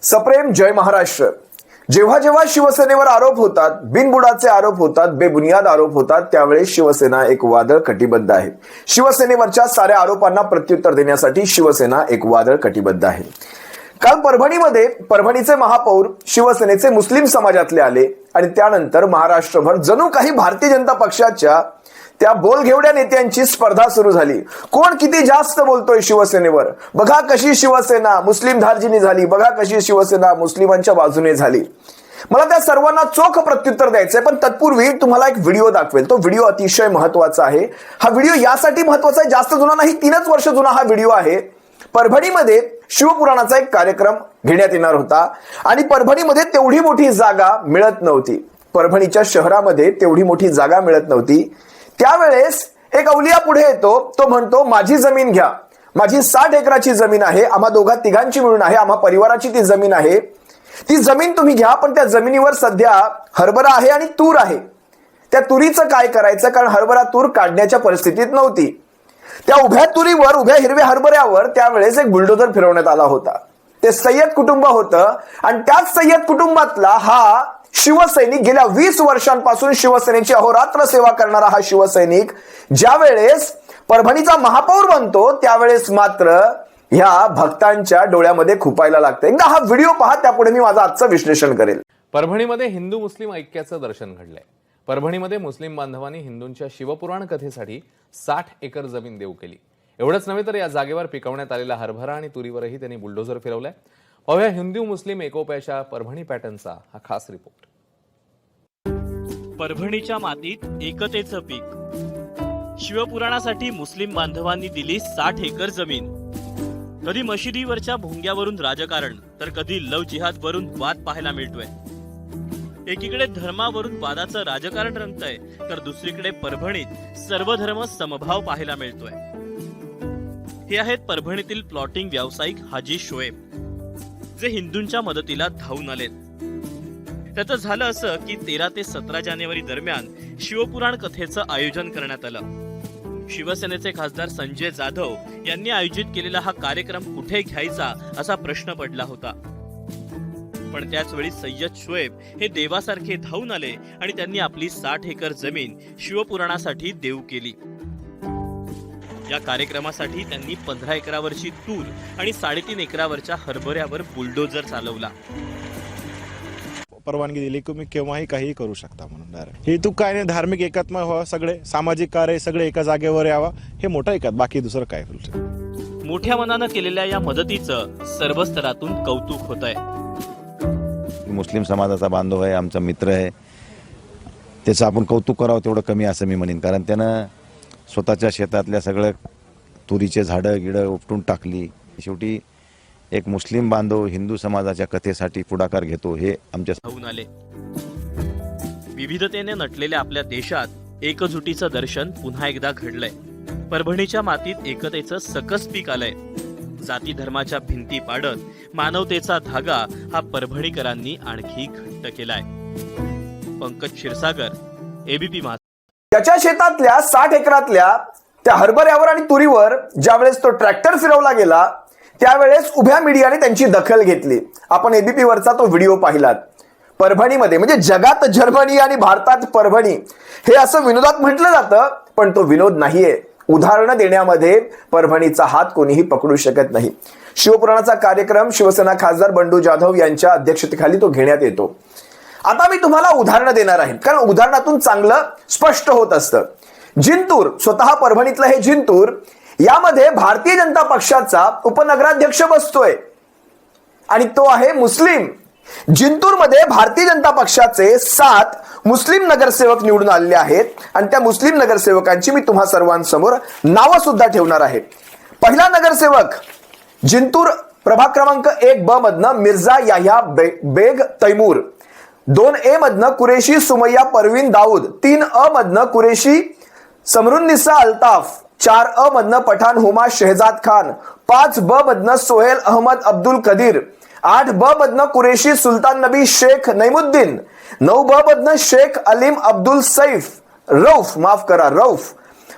सप्रेम जय महाराष्ट्र। जेव्हा जेव्हा शिवसेनेवर आरोप होतात, बिनबुडाचे आरोप होतात, बेबुनियाद आरोप होतात, त्यावेळेस शिवसेना एक वादळ कटिबद्ध आहे। शिवसेनेवरच्या साऱ्या आरोपांना प्रत्युत्तर देण्यासाठी शिवसेना एक वादळ कटिबद्ध आहे। काल परभणीमध्ये परभणीचे महापौर शिवसेनेचे मुस्लिम समाजातले आले आणि त्यानंतर महाराष्ट्रभर जणू काही भारतीय जनता पक्षाच्या त्या बोलघेवड्या नेत्यांची स्पर्धा सुरू झाली। कोण किती जास्त बोलतोय शिवसेनेवर, बघा कशी शिवसेना मुस्लिम धार्जिनी झाली, बघा कशी शिवसेना मुस्लिमांच्या बाजूने झाली। मला त्या सर्वांना चोख प्रत्युत्तर द्यायचंय, पण तत्पूर्वी तुम्हाला एक व्हिडिओ दाखवेल। तो व्हिडिओ अतिशय महत्वाचा आहे। हा व्हिडिओ यासाठी महत्वाचा आहे, जास्त जुना नाही, 3च वर्ष जुना हा व्हिडिओ आहे। परभणीमध्ये शिवपुराणाचा एक कार्यक्रम घेण्यात येणार होता आणि परभणीमध्ये तेवढी मोठी जागा मिळत नव्हती। परभणीच्या शहरामध्ये तेवढी मोठी जागा मिळत नव्हती। त्यावेळेस एक अवलिया पुढे येतो, तो म्हणतो माझी जमीन घ्या, माझी 60 एकराची जमीन आहे, आम्हा दोघा तिघांची मिळून आहे, आम्हा परिवाराची ती जमीन आहे, ती जमीन तुम्ही घ्या, पण त्या जमिनीवर सध्या हरभरा आहे आणि तूर आहे। त्या तुरीचं काय करायचं, कारण हरभरा तूर काढण्याच्या परिस्थितीत नव्हती। त्या उभ्या तुरीवर, उभ्या हिरव्या हरभऱ्यावर त्यावेळेस एक बुलडोजर फिरवण्यात आला होता। ते सय्यद कुटुंब होतं आणि त्याच सय्यद कुटुंबातला हा शिवसैनिक, गेल्या 20 वर्षांपासून शिवसेनेची अहोरात्र सेवा करणारा हा शिवसैनिक ज्या वेळेस परभणीचा महापौर बनतो, त्यावेळेस मात्र ह्या भक्तांच्या डोळ्यामध्ये खुपायला लागतं। एकदा हा व्हिडिओ पहा, त्यापुढे मी माझं आजचं विश्लेषण करेल। परभणीमध्ये हिंदू मुस्लिम ऐक्याचं दर्शन घडलंय। परभणीमध्ये मुस्लिम बांधवांनी हिंदूंच्या शिवपुराण कथेसाठी 60 एकर जमीन देऊ केली। एवढंच नव्हे तर या जागेवर पिकवण्यात आलेला हरभरा आणि तुरीवरही त्यांनी बुलडोजर फिरवलाय। पाहूया हिंदू मुस्लिम एकोप्याच्या परभणी पॅटर्नचा हा खास रिपोर्ट। परभणीच्या मातीत एकतेचं पीक। शिवपुराणासाठी मुस्लिम बांधवांनी दिली 60 एकर जमीन। कधी मशिदीवरच्या भोंग्यावरून राजकारण, तर कधी लव जिहाद वरून वाद पाहायला मिळतोय। एकीकडे धर्मावरून वादाचं राजकारण रंगतंय, तर दुसरीकडे परभणीत सर्व धर्म समभाव पाहायला मिळतोय। हे आहेत परभणीतील प्लॉटिंग व्यावसायिक हाजी शोएब, जे हिंदूंच्या मदतीला धावून आलेत। त्याचं झालं असं की 13 ते 17 जानेवारी दरम्यान शिवपुराण कथेचं आयोजन करण्यात आलं। शिवसेनेचे खासदार संजय जाधव यांनी आयोजित केलेला हा कार्यक्रम कुठे घ्यायचा असा प्रश्न पडला होता, पण त्याच वेळी सय्यद शोएब हे देवासारखे धावून आले आणि त्यांनी आपली 60 एकर जमीन शिवपुराणासाठी देऊ केली। या कार्यक्रमासाठी त्यांनी 15 एकरावरची तूर आणि 3.5 एकरावरच्या हरभऱ्यावर बुलडोजर चालवला। परवानगी दिली की मी केव्हाही काही करू शकता म्हणून डायरेक्ट हे तू काय नाही, धार्मिक एकात्म व्हावं, सगळे सामाजिक कार्य सगळे एका जागेवर यावं, हे मोठं एकात, बाकी दुसरं काय। मोठ्या मनानं केलेल्या या मदतीचं सर्व स्तरातून कौतुक होतंय। मुस्लिम समाजाचा बांधव आहे, आमचा मित्र आहे, त्याचं आपण कौतुक करावं तेवढं कमी असं मी म्हणेन, कारण त्यानं स्वतःच्या शेतातल्या सगळं तुरीचे झाडं गिडं उपटून टाकली। शेवटी एक मुस्लिम बांधव हिंदू समाजाच्या कथेसाठी पुढाकार घेतो, हे आमच्या धावून आले। विविधतेने नटलेल्या आपल्या देशात एकजुटीचं दर्शन पुन्हा एकदा घडलंय। परभणीच्या मातीत एकतेचं सकस पीक आलंय। जाती धर्माच्या भिंती पाडत मानवतेचा धागा हा परभणीकरांनी आणखी घट्ट केलाय। पंकज क्षीरसागर, एबीपी माझा। त्याच्या शेतातल्या 60 एकरातल्या त्या हरभऱ्यावर आणि तुरीवर ज्यावेळेस तो ट्रॅक्टर फिरवला गेला, त्यावेळेस उभ्या मीडियाने त्यांची दखल घेतली। आपण एबीपी वरचा तो व्हिडिओ पाहिलात। परभणीमध्ये, म्हणजे जगात जर्मनी आणि भारतात परभणी हे असं विनोदात म्हटलं जातं, पण तो विनोद नाहीये। उदाहरणं देण्यामध्ये परभणीचा हात कोणीही पकडू शकत नाही। शिवपुराणाचा कार्यक्रम शिवसेना खासदार बंडू जाधव यांच्या अध्यक्षतेखाली तो घेण्यात येतो। आता मी तुम्हाला उदाहरणं देणार आहे, कारण उदाहरणातून चांगलं स्पष्ट होत असतं। जिंतूर, स्वतः परभणीतलं हे जिंतूर, यामध्ये भारतीय जनता पक्षाचा उपनगराध्यक्ष बसतोय आणि तो आहे मुस्लिम। जिंतूरमध्ये भारतीय जनता पक्षाचे 7 मुस्लिम नगरसेवक निवडून आलेले आहेत आणि त्या मुस्लिम नगरसेवकांची मी तुम्हा सर्वांसमोर नावं सुद्धा ठेवणार आहे। पहिला नगरसेवक जिंतूर प्रभाग क्रमांक 1B मधनं मिर्झा याह्या बेग तैमूर, 2A मधनं कुरेशी सुमय्या परवीन दाऊद, 3A मधनं कुरेशी समरुन्निसा अल्ताफ, 4A मधनं पठाण हुमा शहजाद खान, 5B मधनं सोहेल अहमद अब्दुल कदीर, 8B मधनं कुरेशी सुलतान नबी शेख नईमुद्दीन, 9B मधनं शेख अलीम अब्दुल सैफ रौफ, माफ करा रौफ,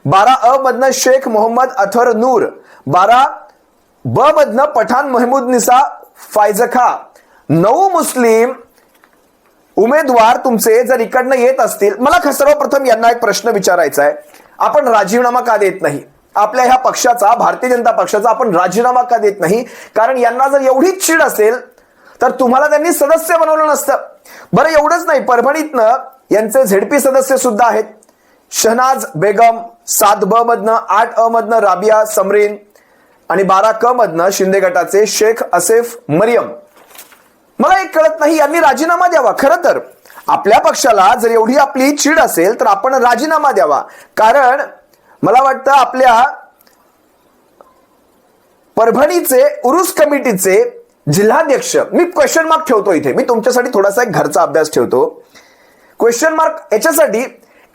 12A मधनं शेख मोहम्मद अथर नूर, 12B मधनं पठाण महमूद निसा फायजखा, 9 मुस्लिम उमेदवार तुमचे जर इकडनं येत असतील, मला सर्वप्रथम यांना एक प्रश्न विचारायचा आहे, आपण राजीनामा का देत नाही? आपल्या ह्या पक्षाचा, भारतीय जनता पक्षाचा आपण राजीनामा का देत नाही? कारण यांना जर एवढीच चीड असेल तर तुम्हाला त्यांनी सदस्य बनवलं नसतं. बरं, एवढंच नाही, परभणीतनं यांचे झेडपी सदस्य सुद्धा आहेत. शहनाज बेगम 7ब मधनं, 8अ मधनं राबिया समरीन आणि 12क मधनं शिंदे गटाचे शेख असेफ मरियम. मला एक कळत नाही, यांनी राजीनामा द्यावा. खरं तर आपल्या पक्षाला जर एवढी आपली चीड असेल तर आपण राजीनामा द्यावा. कारण मला वाटतं आपल्या परभणीचे उरुस कमिटीचे जिल्हाध्यक्ष, मी क्वेश्चन मार्क ठेवतो इथे, मी तुमच्यासाठी थोडासा एक घरचा अभ्यास ठेवतो. क्वेश्चन मार्क याच्यासाठी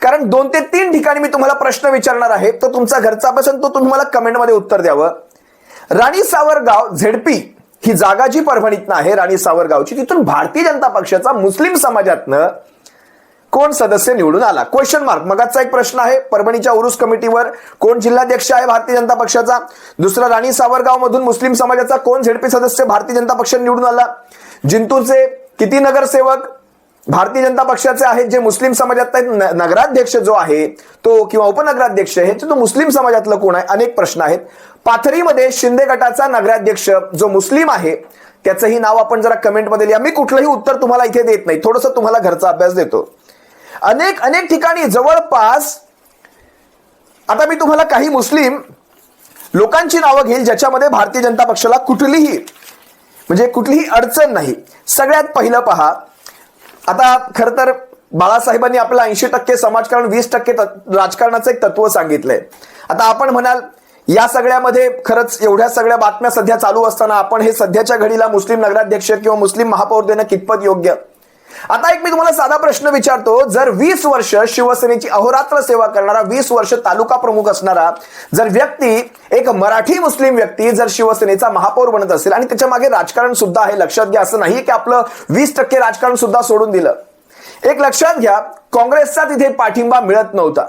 कारण 2 ते 3 ठिकाणी मी तुम्हाला प्रश्न विचारणार आहे, तो तुमचा घरचा अभ्यास आणि तो तुम्ही मला कमेंटमध्ये उत्तर द्यावं. राणी सावरगाव झेडपी ही जागा जी परभणीतनं आहे, राणी सावरगावची, तिथून भारतीय जनता पक्षाचा मुस्लिम समाजातनं कोण सदस्य निवडून आला? Question mark. मगाचा एक प्रश्न आहे, परभणीच्या उरुस कमिटीवर कोण जिल्हाध्यक्ष आहे भारतीय जनता पक्षाचा? दुसरा, राणी सावरगाव मधून मुस्लिम समाजाचा कोण झेडपी सदस्य भारतीय जनता पक्षाने निवडून आला? जिंतूरचे किती नगरसेवक भारतीय जनता पक्षाचे आहेत जे मुस्लिम समाजात आहेत? नगराध्यक्ष जो आहे तो किंवा उपनगराध्यक्ष हे तो मुस्लिम समाजातलं कोण आहे? अनेक प्रश्न आहेत. पाथरीमध्ये शिंदे गटाचा नगराध्यक्ष जो मुस्लिम आहे त्याचंही नाव आपण जरा कमेंटमध्ये लिहा. मी कुठलंही उत्तर तुम्हाला इथे देत नाही, थोडंसं तुम्हाला घरचा अभ्यास देतो. अनेक ठिकाणी जवळपास, आता मी तुम्हाला काही मुस्लिम लोकांची नावं घेईल ज्याच्यामध्ये भारतीय जनता पक्षाला कुठलीही अडचण नाही. सगळ्यात पहिलं पहा, आता खरं तर बाळासाहेबांनी आपलं 80% समाजकारण 20% राजकारणाचं एक तत्व सांगितलंय. आता आपण म्हणाल या सगळ्यामध्ये खरंच एवढ्या सगळ्या बातम्या सध्या चालू असताना आपण हे सध्याच्या घडीला मुस्लिम नगराध्यक्ष किंवा मुस्लिम महापौर देणं कितपत योग्य? आता एक मी तुम्हाला साधा प्रश्न विचारतो, जर 20 वर्ष शिवसेनेची अहोरात्र सेवा करणारा, 20 वर्ष तालुका प्रमुख असणारा जर व्यक्ती, एक मराठी मुस्लिम व्यक्ती जर शिवसेनेचा महापौर बनत असेल आणि त्याच्या मागे राजकारण सुद्धा आहे, लक्षात घ्या, असं नाही की आपलं 20% राजकारण सुद्धा सोडून दिलं. एक लक्षात घ्या, काँग्रेसचा तिथे पाठिंबा मिळत नव्हता,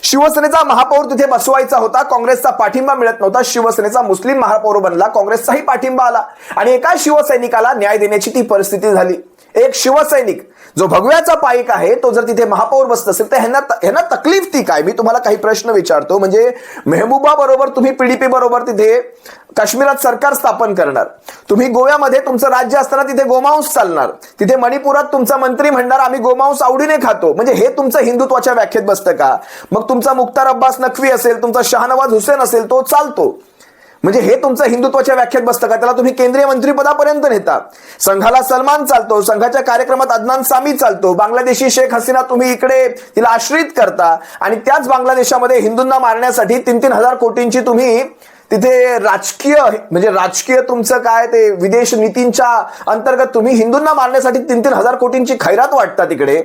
शिवसेनेचा महापौर तिथे बसवायचा होता, काँग्रेसचा पाठिंबा मिळत नव्हता, शिवसेनेचा मुस्लिम महापौर बनला, काँग्रेसचाही पाठिंबा आला आणि एका शिवसैनिकाला न्याय देण्याची ती परिस्थिती झाली. एक शिवसैनिक जो भगव्याचा पाईक आहे तो जर तिथे महापौर बसत असेल तर ह्यांना तकलीफ ती काय? मी तुम्हाला काही प्रश्न विचारतो. म्हणजे मेहबूबा बरोबर तुम्ही PDP बरोबर तिथे काश्मीरात सरकार स्थापन करणार, तुम्ही गोव्यामध्ये तुमचं राज्य असताना तिथे गोमांस चालणार, तिथे मणिपुरात तुमचा मंत्री म्हणणार आम्ही गोमांस आवडीने खातो. म्हणजे हे तुमचं हिंदुत्वाच्या व्याख्येत बसतं का? मग तुमचा मुख्तार अब्बास नक्वी असेल, तुमचा शाहनवाज हुसेन असेल, तो चालतो. म्हणजे हे तुमचं हिंदुत्वाच्या व्याख्येत बसतं का? त्याला तुम्ही केंद्रीय मंत्रिपदापर्यंत नेता. संघाला सलमान चालतो, संघाच्या कार्यक्रमात अदनान सामी चालतो, बांगलादेशी शेख हसीना तुम्ही इकडे तिला आश्रित करता आणि त्याच बांगलादेशामध्ये हिंदूंना मारण्यासाठी 3-3 हजार कोटींची तुम्ही तिथे राजकीय तुमचं काय ते विदेश नीतींच्या अंतर्गत तुम्ही हिंदूंना मारण्यासाठी 3-3 हजार कोटींची खैरात वाटता तिकडे.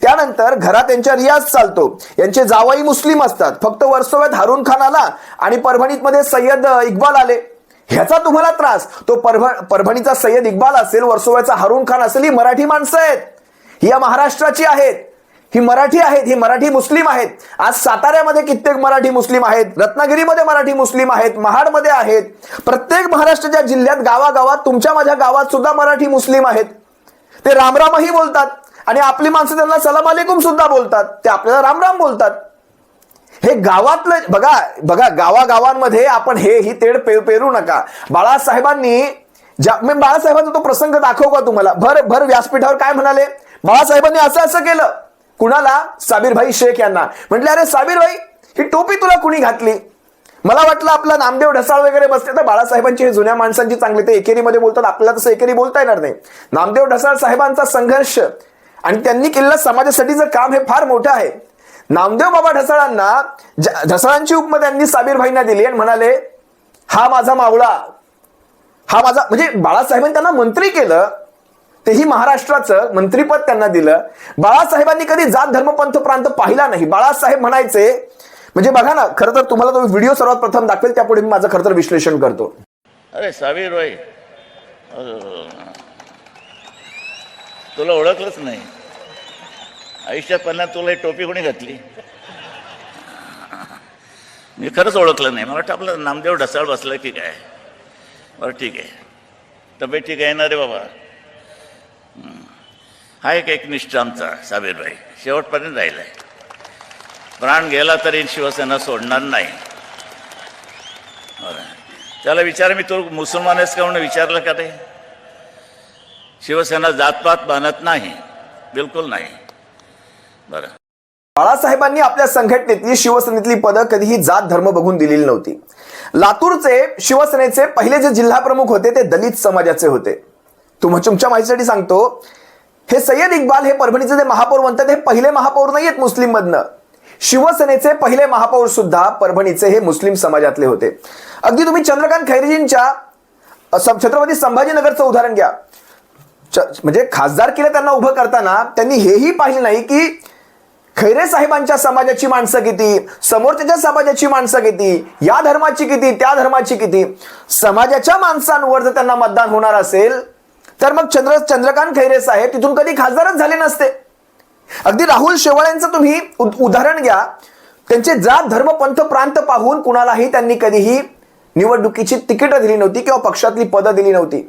त्यानंतर घरात यांच्या रियाज चालतो, यांचे जावई मुस्लिम असतात. फक्त वर्सोव्यात हारून खान आला आणि परभणीमध्ये सय्यद इक्बाल आले, ह्याचा तुम्हाला त्रास. तो परभणीचा सय्यद इक्बाल असेल, वर्सोव्याचा हारून खान असेल, ही मराठी माणसं आहेत, ही या महाराष्ट्राची आहेत, ही मराठी आहेत, ही मराठी मुस्लिम आहेत. आज साताऱ्यामध्ये कित्येक मराठी मुस्लिम आहेत, रत्नागिरीमध्ये मराठी मुस्लिम आहेत, महाडमध्ये आहेत. प्रत्येक महाराष्ट्राच्या जिल्ह्यात गावागावात, तुमच्या माझ्या गावात सुद्धा मराठी मुस्लिम आहेत. ते रामरामही बोलतात आणि आपली माणसं त्यांना सलाम अलेकुम सुद्धा बोलतात, ते आपल्याला रामराम बोलतात. हे गावातलं बघा गावागावांमध्ये आपण ही तेढ पेरू नका. बाळासाहेबांचा तो प्रसंग दाखवू का तुम्हाला? भर व्यासपीठावर काय म्हणाले बाळासाहेबांनी? असं केलं. कुणाला? साबीरभाई शेख यांना. म्हटले अरे साबीरभाई, ही टोपी तुला कुणी घातली? मला वाटलं आपला नामदेव ढसाळ वगैरे बसते. तर बाळासाहेबांची हे जुन्या माणसांची चांगली, ते एकेरीमध्ये बोलतात, आपल्याला तसं एकेरी बोलता येणार नाही. नामदेव ढसाळ साहेबांचा संघर्ष आणि त्यांनी केलेलं समाजासाठीचं काम हे फार मोठं आहे. नामदेव बाबा ढसाळांची उपमा त्यांनी साबीरभाईंना दिली आणि म्हणाले हा माझा मावळा, हा माझा, म्हणजे बाळासाहेबांनी त्यांना मंत्री केलं, तेही महाराष्ट्राचं मंत्रीपद त्यांना दिलं. बाळासाहेबांनी कधी जात धर्म पंथ प्रांत पाहिला नाही. बाळासाहेब म्हणायचे, म्हणजे बघा ना, खरं तर तुम्हाला तो व्हिडिओ सर्वात प्रथम दाखवेल, त्यापुढे मी माझं खरं तर विश्लेषण करतो. अरे साबीर भाई, तुला ओळखलंच नाही आयुष्यात, पहिल्यांदा तुला टोपी कोणी घातली? मी खरंच ओळखलं नाही. मला वाटतं आपलं नामदेव ढसाळ बसलं की काय. बरं ठीक आहे, तब्येत ठीक आहे ना रे बाबा? हा एक एकनिष्ठ आमचा साबीरभाई शेवटपर्यंत राहिलाय. प्राण गेला तरी शिवसेना सोडणार नाही. बरं. त्याला विचार, मी तो मुसलमान आहेस का म्हणून विचारलं का ते? शिवसेना जातपात बांधत नाही, बिलकुल नाही. बरं. बाळासाहेबांनी आपल्या संघटनेतली शिवसेनेतली पदं कधीही जात धर्म बघून दिलेली नव्हती. लातूरचे शिवसेनेचे पहिले जे जिल्हा प्रमुख होते ते दलित समाजाचे होते. तुमच्या माहितीसाठी सांगतो, हे सय्यद इक्बाल हे परभणीचे जे महापौर म्हणतात हे पहिले महापौर नाही आहेत मुस्लिम मधनं. शिवसेनेचे पहिले महापौर सुद्धा परभणीचे हे मुस्लिम समाजातले होते. अगदी तुम्ही चंद्रकांत खैरेजींच्या छत्रपती संभाजीनगरचं उदाहरण घ्या. म्हणजे खासदारकीला त्यांना उभं करताना त्यांनी हेही पाहिलं नाही की खैरे साहेबांच्या समाजाची माणसं किती, समोरच्या समाजाची माणसं किती, या धर्माची किती, त्या धर्माची किती. समाजाच्या माणसांवर जर त्यांना मतदान होणार असेल तर मग चंद्रकांत खैरे साहेब तिथून कधी खासदारच झाले नसते. अगदी राहुल शेवाळ्यांचं तुम्ही उदाहरण घ्या. त्यांचे जात धर्म पंथ प्रांत पाहून कुणालाही त्यांनी कधीही निवडणुकीची तिकीटं दिली नव्हती किंवा पक्षातली पदं दिली नव्हती.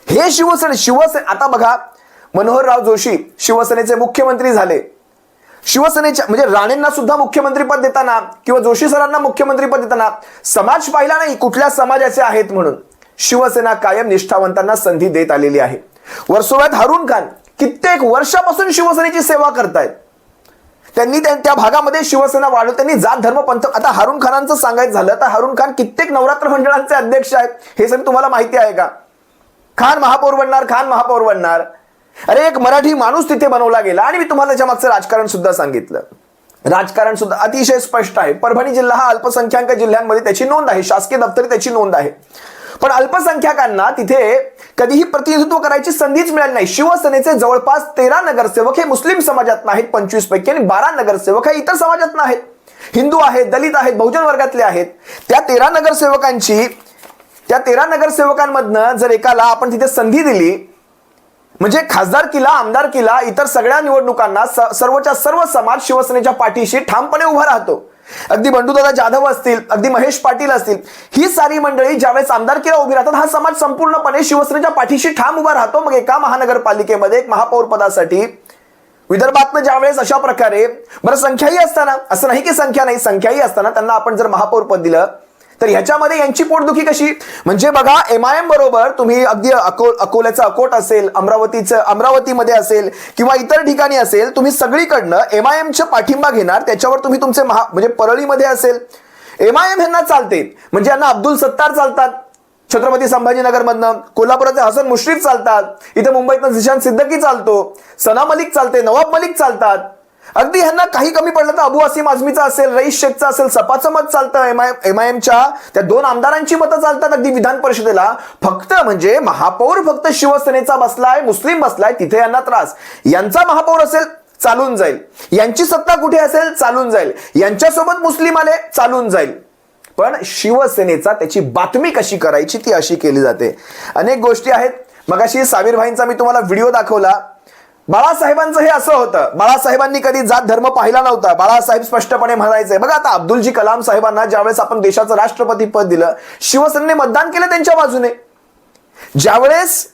हे शिवसेने आता बघा, मनोहरराव जोशी शिवसेनेचे मुख्यमंत्री झाले. शिवसेनेच्या म्हणजे राणेंना सुद्धा मुख्यमंत्रीपद देताना किंवा जोशी सरांना मुख्यमंत्रीपद देताना समाज पाहिला नाही कुठल्या समाजाचे आहेत म्हणून. शिवसेना कायम निष्ठावंतांना संधी देत आलेली आहे. वर्सोव्यात हारून खान कित्येक वर्षापासून शिवसेनेची सेवा करतायत. त्यांनी त्या भागामध्ये शिवसेना वाढवली. त्यांनी जात धर्म पंथ, आता हारून खानांचं सांगायचं झालं तर हारून खान कित्येक नवरात्र मंडळांचे अध्यक्ष आहेत. हे सगळं तुम्हाला माहिती आहे का? खान महापौर बनणार, खान महापौर बनणार. अरे एक मराठी माणूस तिथे बनवला गेला. आणि मी तुम्हाला त्याच्या मागचं राजकारण सुद्धा सांगितलं. राजकारण सुद्धा अतिशय स्पष्ट आहे. परभणी जिल्हा हा अल्पसंख्याक जिल्ह्यांमध्ये त्याची नोंद आहे, शासकीय दप्तरी त्याची नोंद आहे. पण अल्पसंख्याकांना तिथे कधीही प्रतिनिधित्व करायची संधीच मिळाली नाही. शिवसेनेचे जवळपास 13 नगरसेवक हे मुस्लिम समाजात आहेत 25 पैकी, आणि 12 नगरसेवक हे इतर समाजात आहेत. हिंदू आहेत, दलित आहेत, बहुजन वर्गातले आहेत. त्या 13 नगरसेवकांमधनं जर एकाला आपण तिथे संधी दिली म्हणजे खासदारकीला, आमदारकीला, इतर सगळ्या निवडणुकांना सर्वच्या सर्व समाज शिवसेनेच्या पाठीशी ठामपणे उभा राहतो. अगदी बंडूदादा जाधव असतील, अगदी महेश पाटील असतील, ही सारी मंडळी ज्यावेळेस आमदारकीला उभी राहतात हा समाज संपूर्णपणे शिवसेनेच्या पाठीशी ठाम उभा राहतो. मग एका महानगरपालिकेमध्ये एक महापौर पदासाठी विदर्भातनं ज्यावेळेस अशा प्रकारे, बरं संख्याही असताना, असं नाही की संख्या नाही, संख्याही असताना त्यांना आपण जर महापौर पद दिलं तर ह्याच्यामध्ये यांची पोटदुखी कशी? म्हणजे बघा, MIM बरोबर तुम्ही अगदी अकोल्याचं अकोट असेल, अमरावतीमध्ये असेल किंवा इतर ठिकाणी असेल, तुम्ही सगळीकडनं MIMचे पाठिंबा घेणार. त्याच्यावर तुम्ही तुमचे म्हणजे परळीमध्ये असेल MIM यांना चालते, म्हणजे यांना अब्दुल सत्तार चालतात छत्रपती संभाजीनगर मधनं, कोल्हापुराचे हसन मुश्रीफ चालतात, इथे मुंबईतनं झिशान सिद्दकी चालतो, सना मलिक चालते, नवाब मलिक चालतात. अगदी ह्यांना काही कमी पडलं तर अबू असीम आझमीचा असेल, रईस शेखचा असेल, सपाचं मत चालतं. MIMच्या त्या 2 आमदारांची मतं चालतात अगदी विधान परिषदेला. फक्त म्हणजे महापौर फक्त शिवसेनेचा बसलाय, मुस्लिम बसलाय, तिथे यांना त्रास. यांचा महापौर असेल चालून जाईल, यांची सत्ता कुठे असेल चालून जाईल, यांच्यासोबत मुस्लिम आले चालून जाईल. पण शिवसेनेचा त्याची बातमी कशी करायची ती अशी केली जाते. अनेक गोष्टी आहेत. मगाशी साबीर भाईंचा मी तुम्हाला व्हिडिओ दाखवला. बाळासाहेबांचं हे असं होतं, बाळासाहेबांनी कधी जात धर्म पाहिला नव्हता. बाळासाहेब स्पष्टपणे म्हणायचे. बघा, आता अब्दुलजी कलाम साहेबांना ज्यावेळेस आपण देशाचं राष्ट्रपती पद दिलं, शिवसेनेने मतदान केलं त्यांच्या बाजूने. ज्यावेळेस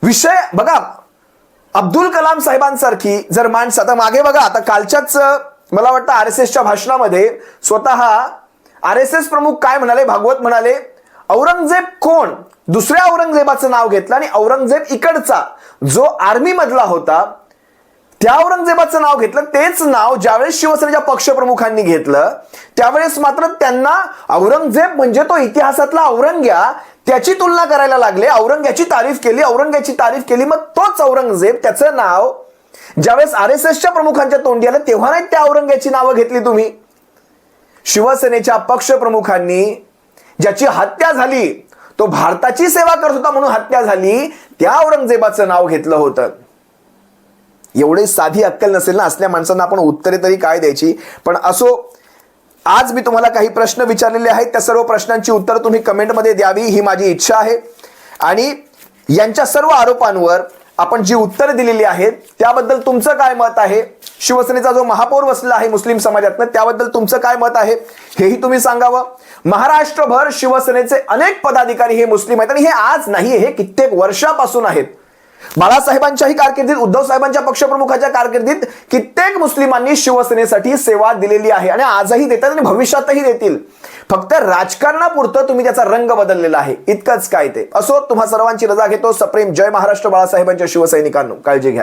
विषय बघा, अब्दुल कलाम साहेबांसारखी जर माणसं, आता मागे बघा, आता कालच्याच मला वाटतं RSSच्या भाषणामध्ये स्वतः RSS प्रमुख काय म्हणाले, भागवत म्हणाले, औरंगजेब कोण? दुसऱ्या औरंगजेबाचं नाव घेतलं आणि औरंगजेब इकडचा जो आर्मी मधला होता त्या औरंगजेबाचं नाव घेतलं. तेच नाव ज्यावेळेस शिवसेनेच्या पक्षप्रमुखांनी घेतलं त्यावेळेस मात्र त्यांना औरंगजेब म्हणजे तो इतिहासातला औरंग्या, त्याची तुलना करायला लागले. औरंग्याची तारीफ केली. मग तोच औरंगजेब, त्याचं नाव ज्यावेळेस RSSच्या प्रमुखांच्या तोंडी आलं तेव्हा नाही त्या औरंग्याची नावं घेतली तुम्ही. शिवसेनेच्या पक्षप्रमुखांनी ज्याची हत्या झाली, तो भारताची सेवा करत होता म्हणून हत्या झाली, त्या औरंगजेबाचं नाव घेतलं होतं. एवढी साधी अक्कल नसेल ना असल्या माणसांना आपण उत्तरे तरी काय द्यायची. पण असो, आज मी तुम्हाला काही प्रश्न विचारलेले आहेत, त्या सर्व प्रश्नांची उत्तर तुम्ही कमेंटमध्ये द्यावी ही माझी इच्छा आहे. आणि यांच्या सर्व आरोपांवर आपण जी उत्तरे दिलेली आहेत त्याबद्दल तुमचं काय मत आहे? शिवसेनेचा जो महापौर बसला आहे मुस्लिम समाजातनं त्याबद्दल तुमचं काय मत आहे हेही तुम्ही सांगावं. महाराष्ट्रभर शिवसेनेचे अनेक पदाधिकारी हे मुस्लिम आहेत आणि हे आज नाही, हे कित्येक वर्षापासून आहेत. बाळासाहेबांच्याही कारकिर्दीत, उद्धव साहेबांच्या पक्षप्रमुखाच्या कारकिर्दीत कित्येक मुस्लिमांनी शिवसेनेसाठी सेवा दिलेली आहे आणि आजही देतात आणि भविष्यातही देतील. फक्त राजकारणापुरतं तुम्ही त्याचा रंग बदललेला आहे, इतकंच काय ते. असो, तुम्हा सर्वांची रजा घेतो. सप्रेम जय महाराष्ट्र. बाळासाहेबांच्या शिवसैनिकांनो, काळजी घ्या.